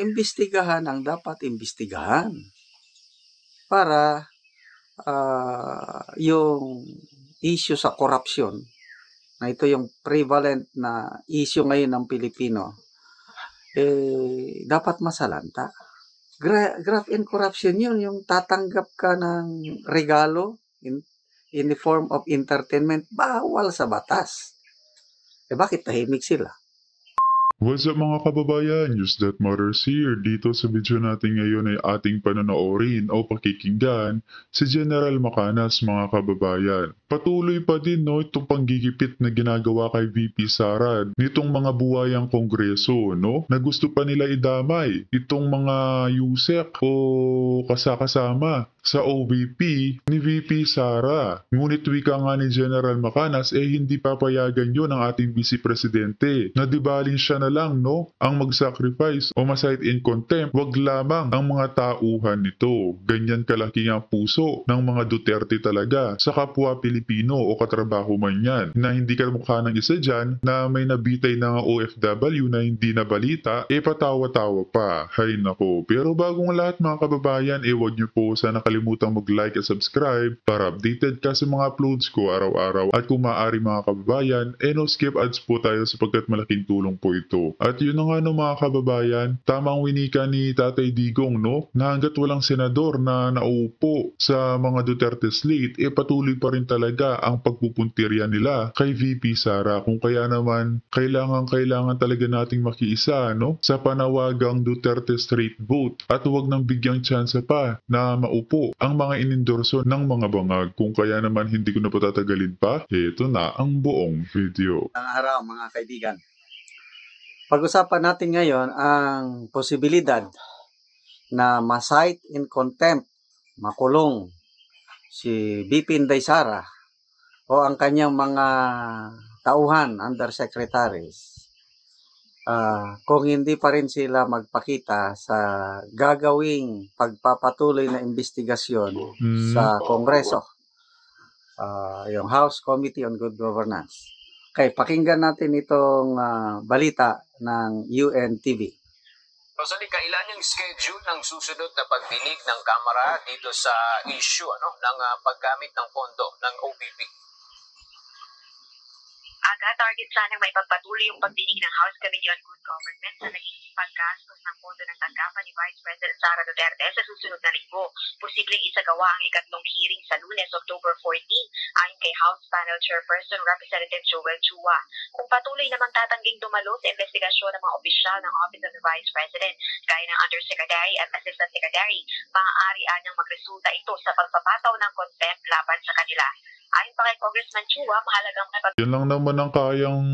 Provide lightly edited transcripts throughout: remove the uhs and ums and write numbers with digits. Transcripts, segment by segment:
imbestigahan ang dapat imbestigahan para yung issue sa corruption na ito yung prevalent na issue ngayon ng Pilipino, dapat masalanta. Graft and corruption yun, yung tatanggap ka ng regalo in the form of entertainment, bawal sa batas. Bakit tahimik sila? What's up mga kababayan? News That Matters here. Dito sa video natin ngayon ay ating panonoorin o pakikinggan si General Macanas mga kababayan. Patuloy pa din itong panggigipit na ginagawa kay VP Sara nitong mga buwayang kongreso na gusto pa nila idamay itong mga USEC o kasakasama sa OVP ni VP Sara. Ngunit wika nga ni General Macanas hindi papayagan yun ng ating Vice Presidente na dibalin siya na lang ang mag-sacrifice o ma-cite in contempt, wag lamang ang mga tauhan nito. Ganyan kalaki ang puso ng mga Duterte talaga sa kapwa Pilipino o katrabaho man yan, na hindi ka mukha ng isa dyan na may nabitay na OFW na hindi na balita, patawa-tawa pa. Hay nako. Pero bagong lahat mga kababayan, huwag niyo po sana kalimutang mag-like at subscribe para updated ka sa mga uploads ko araw-araw. At kung maaari mga kababayan, no skip ads po tayo sapagkat malaking tulong po ito. At yun na nga mga kababayan, tamang winika ni Tatay Digong na hanggat walang senador na nauupo sa mga Duterte slate, patuloy pa rin talaga ang pagpupuntirya nila kay VP Sara. Kung kaya naman, kailangan talaga nating makiisa sa panawagang Duterte straight vote at huwag nang bigyang tsansa pa na maupo ang mga inendorso ng mga bangag. Kung kaya naman hindi ko na patatagalin pa, ito na ang buong video. Ang araw mga kaibigan. Pag-usapan natin ngayon ang posibilidad na ma-cite in contempt, makulong si VP Inday Sara o ang kanyang mga tauhan, undersecretaries, kung hindi pa rin sila magpakita sa gagawing pagpapatuloy na investigasyon sa Kongreso, yung House Committee on Good Governance. Okay, pakinggan natin itong balita ng UNTV. Rosalie, kailan yung schedule ng susunod na pagdinig ng Kamara dito sa issue ng paggamit ng pondo ng OVP? Target sanang may pagpatuloy yung pagdinig ng House Committee on Good Government sa naging paggastos ng pondo ng tanggapan ni Vice President Sara Duterte sa susunod na linggo. Posibleng isagawa ang ikatlong hearing sa Lunes, October 14, ayon kay House Panel Chairperson Representative Joel Chua. Kung patuloy namang tatangging dumalo sa investigasyon ng mga opisyal ng Office of the Vice President, gaya ng Undersecretary at Assistant Secretary, maaari anyang magresulta ito sa pagpapataw ng contempt laban sa kanila. Ayon pa kay Congressman Chua, mahalagang yan lang naman ang kayang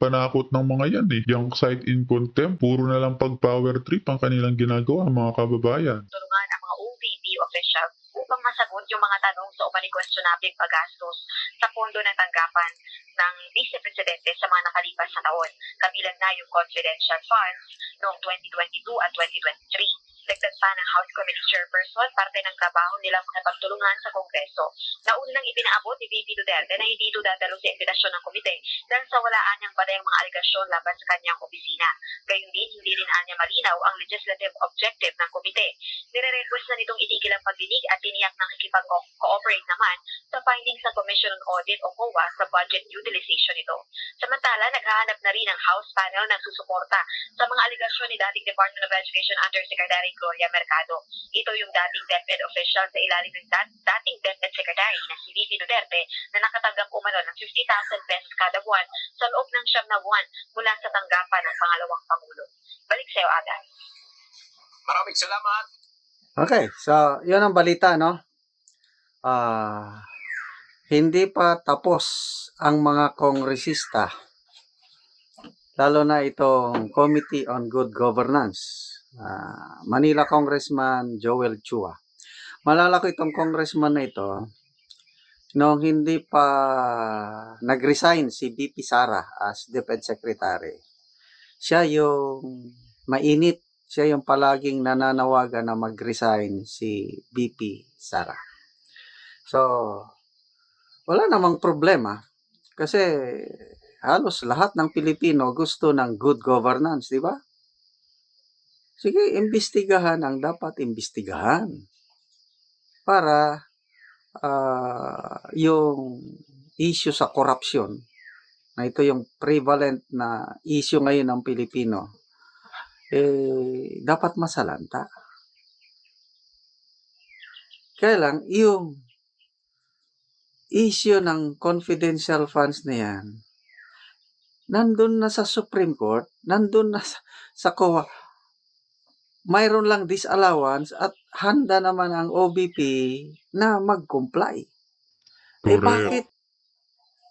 panakot ng mga yan Yung cite in contempt, puro na lang pag-power trip ang kanilang ginagawa mga kababayan. Tulungan ang mga OVP officials upang masagot yung mga tanong sa umani questionable paggastos sa pondo ng tanggapan ng Vice Presidente sa mga nakalipas na taon, kabilang na yung confidential funds noong 2022 at 2023. Dagdag pa ng House Committee Chairperson, parte ng trabaho nilang makipagtulungan sa Kongreso. Nauna nang ipinaabot ni VP Duterte na hindi ito dadalo sa imbitasyon ng komite dahil sa walaan niyang batayang mga aligasyon laban sa kanyang opisina. Gayun din, hindi rin anya malinaw ang legislative objective ng komite. Nire-request na nitong itigil ang pagdinig at tiniyak na nakikipag-cooperate naman sa findings sa Commission on Audit o COA sa budget utilization nito. Samantala, naghahanap na rin ang House panel ng susuporta sa mga aligasyon ni dating Department of Education Undersecretary Gloria Mercado. Ito yung dating DepEd official sa ilalim ng dating DepEd Secretary na si VP Duterte na nakatanggap umano ng 50,000 pesos kada buwan sa loob ng 9 na buwan mula sa tanggapan ng pangalawang Pangulo. Balik sa iyo, Aga. Maraming salamat. Okay, so yun ang balita, hindi pa tapos ang mga kongresista, lalo na itong Committee on Good Governance. Manila Congressman Joel Chua. Malala ko itong congressman na ito nung hindi pa nag-resign si VP Sara as DepEd Secretary. Siya yung mainit, siya yung palaging nananawagan na mag-resign si VP Sara. So, wala namang problema kasi halos lahat ng Pilipino gusto ng good governance, di ba? Sige, imbestigahan ang dapat imbestigahan para yung issue sa corruption na ito yung prevalent na issue ngayon ng Pilipino, dapat masalanta. Kaya lang, yung issue ng confidential funds na yan, nandun na sa Supreme Court, nandun na sa COA. Mayroon lang disallowance at handa naman ang OBP na mag-comply. Correct. Bakit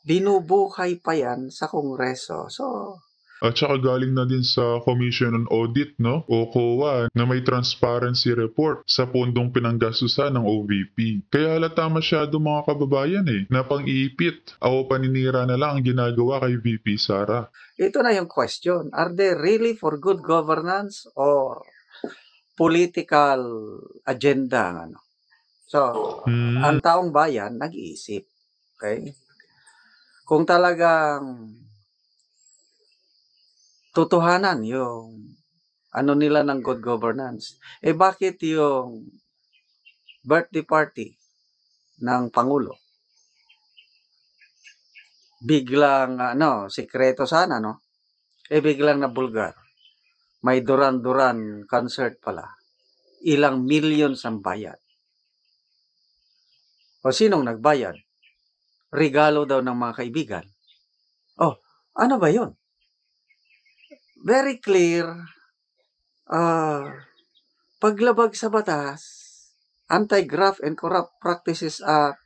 binubuhay pa yan sa Kongreso? So, At saka galing na din sa Commission on Audit, no? O COA, na may transparency report sa pondong pinanggastusan ng OVP. Kaya halata masyado mga kababayan na pang-iipit o paninira na lang ang ginagawa kay VP Sara. ito na yung question. Are they really for good governance or political agenda? So, ang taong bayan, nag-iisip. Okay? Kung talagang totohanan yung nila ng good governance, bakit yung birthday party ng Pangulo biglang sikreto sana, no? Biglang nabulgar. May Duran-Duran concert pala. Ilang millions ang bayad. O sinong nagbayad? Regalo daw ng mga kaibigan. Ano ba yun? Very clear, paglabag sa batas, Anti-Graft and Corrupt Practices Act,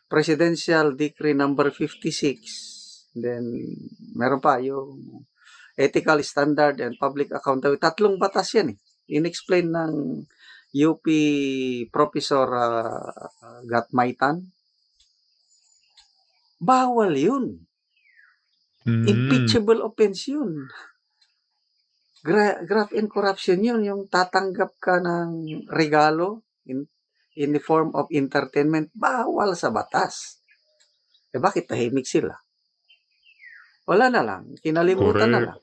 Presidential Decree number 56, then meron pa yung Ethical Standard and Public Accountability. 3 batas yan in-explain ng UP Professor Gatmaitan. Bawal yun. Impeachable offense yun. Graft and corruption yun, yung tatanggap ka ng regalo in the form of entertainment, bawal sa batas. Bakit tahimik sila? Wala na lang, kinalimutan na lang.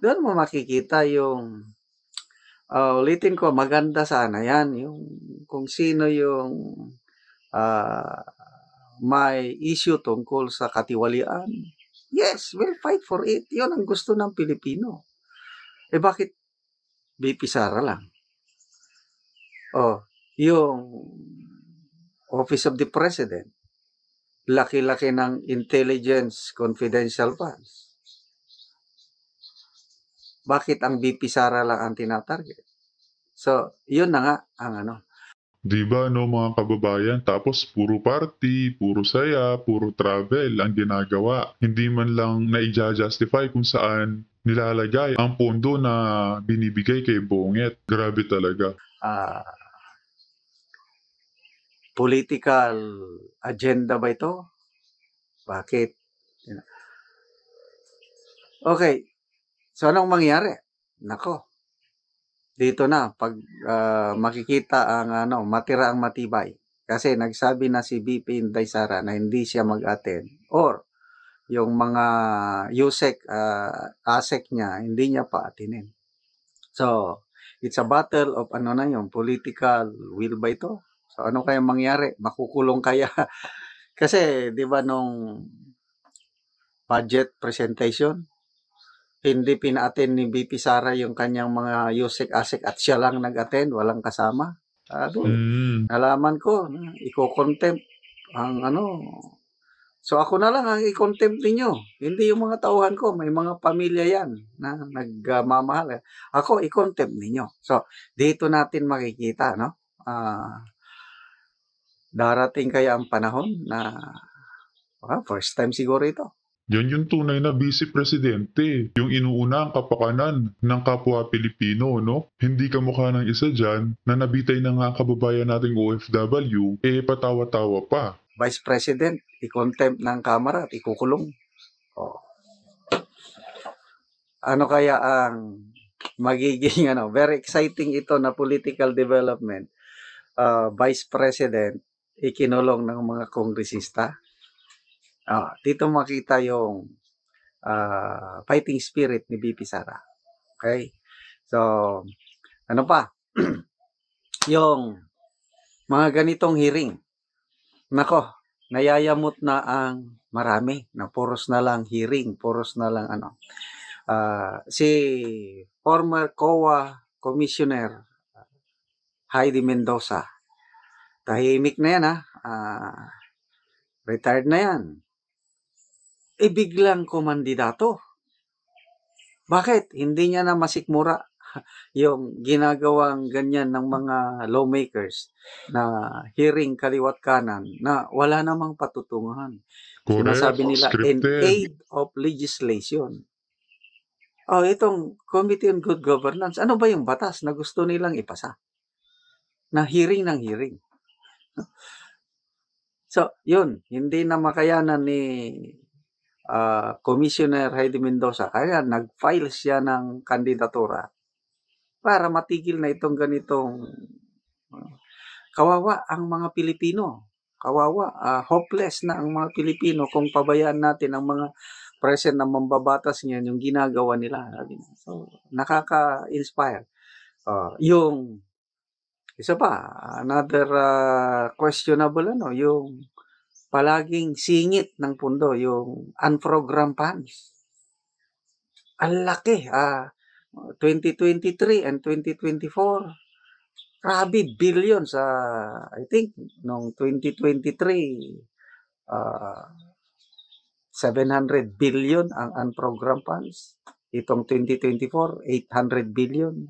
Doon mo makikita yung, ulitin ko, maganda sana yan, yung kung sino yung may issue tungkol sa katiwalian. Yes, we'll fight for it. Yun ang gusto ng Pilipino. Bakit VP Sara lang? Yung Office of the President, laki-laki ng intelligence confidential funds. Bakit ang VP Sara lang ang tinatarget? So, yun na nga ang Diba mga kababayan, tapos puro party, puro saya, puro travel ang ginagawa. Hindi man lang na-justify kung saan nilalagay ang pondo na binibigay kay Bonget. Grabe talaga. Political agenda ba ito? Bakit? Okay. So, anong mangyari? Nako. Dito na, pag makikita ang matira ang matibay. Kasi nagsabi na si VP Inday Sara na hindi siya mag-attend. Or, yung mga USEC, ASEC niya, hindi niya pa-attinin. So, it's a battle of yung political will ba ito? So, ano kaya mangyari? Makukulong kaya? Kasi, di ba nung budget presentation, hindi pina-attend ni VP Sara yung kanyang mga USEC, ASEC at siya lang nag-attend, walang kasama. Nalaman ko, i-contempt ang So, ako na lang ang i-contempt ninyo. Hindi yung mga tauhan ko. May mga pamilya yan na nagmamahal. Ako, i-contempt ninyo. So, dito natin makikita, darating kaya ang panahon na first time siguro ito. Yan yung tunay na vice presidente, yung inuuna ang kapakanan ng kapwa Pilipino, no? Hindi kamukha ng isa dyan na nabitay na nga kababayan nating OFW, patawa-tawa pa. Vice President, i-contempt ng Kamara at ikukulong. Ano kaya ang magiging very exciting ito na political development? Vice President, ikinulong ng mga kongresista. Dito makita yung fighting spirit ni VP Sara. Okay? So, Ano pa? Yung mga ganitong hearing. Nako, nayayamot na ang marami na puros na lang hearing, puros na lang ano. Si former COA Commissioner Heidi Mendoza, tahimik na yan retired na yan. Biglang kumandidato. Bakit? Hindi niya na masikmura yung ginagawang ganyan ng mga lawmakers na hearing kaliwat kanan na wala namang patutunguhan. Correct. Sinasabi nila in Scripted. aid of legislation. Itong Committee on Good Governance, ano ba yung batas na gusto nilang ipasa? Na hearing ng hearing. So, yun, hindi na makayanan ni Commissioner Heidi Mendoza. Kaya nag-file siya ng kandidatura para matigil na itong ganitong kawawa ang mga Pilipino. Kawawa, hopeless na ang mga Pilipino kung pabayaan natin ang mga present na mambabatas niyan yung ginagawa nila. So, nakaka-inspire. Yung isa pa, another questionable yung palaging singit ng pundo, yung unprogrammed funds. Ang laki, 2023 and 2024, grabe, billions. I think, noong 2023, 700 billion ang unprogrammed funds. Itong 2024, 800 billion.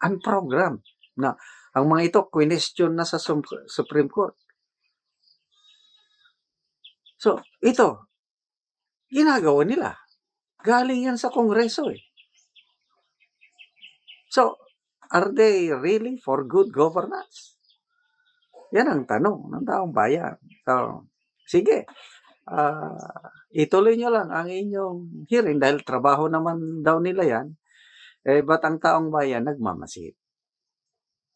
Unprogrammed. Na, ang mga ito, question na sa Supreme Court. So, ito, ginagawa nila. Galing yan sa Kongreso So, are they really for good governance? Yan ang tanong ng taong bayan. So, sige, ituloy nyo lang ang inyong hearing dahil trabaho naman daw nila yan. Ba't ang taong bayan nagmamasid?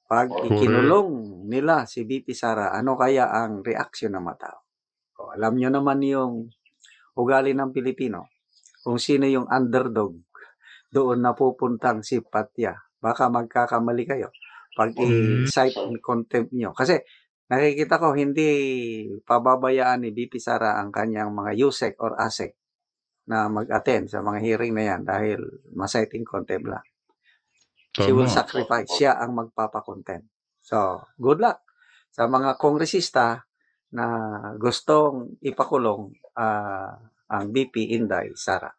Pag ikinulong nila si VP Sara, ano kaya ang reaksyon ng mga tao? Alam nyo naman yung ugali ng Pilipino. Kung sino yung underdog, doon napupuntang simpatya. Baka magkakamali kayo pag i-cite in contempt nyo. Kasi nakikita ko hindi pababayaan ni VP Sara ang kanyang mga USEC or ASEC na mag-attend sa mga hearing na yan dahil ma-cite in contempt lang. She will sacrifice. Siya ang magpapakontent. So, good luck sa mga kongresista na gustong ipakulong ang VP Inday Sara.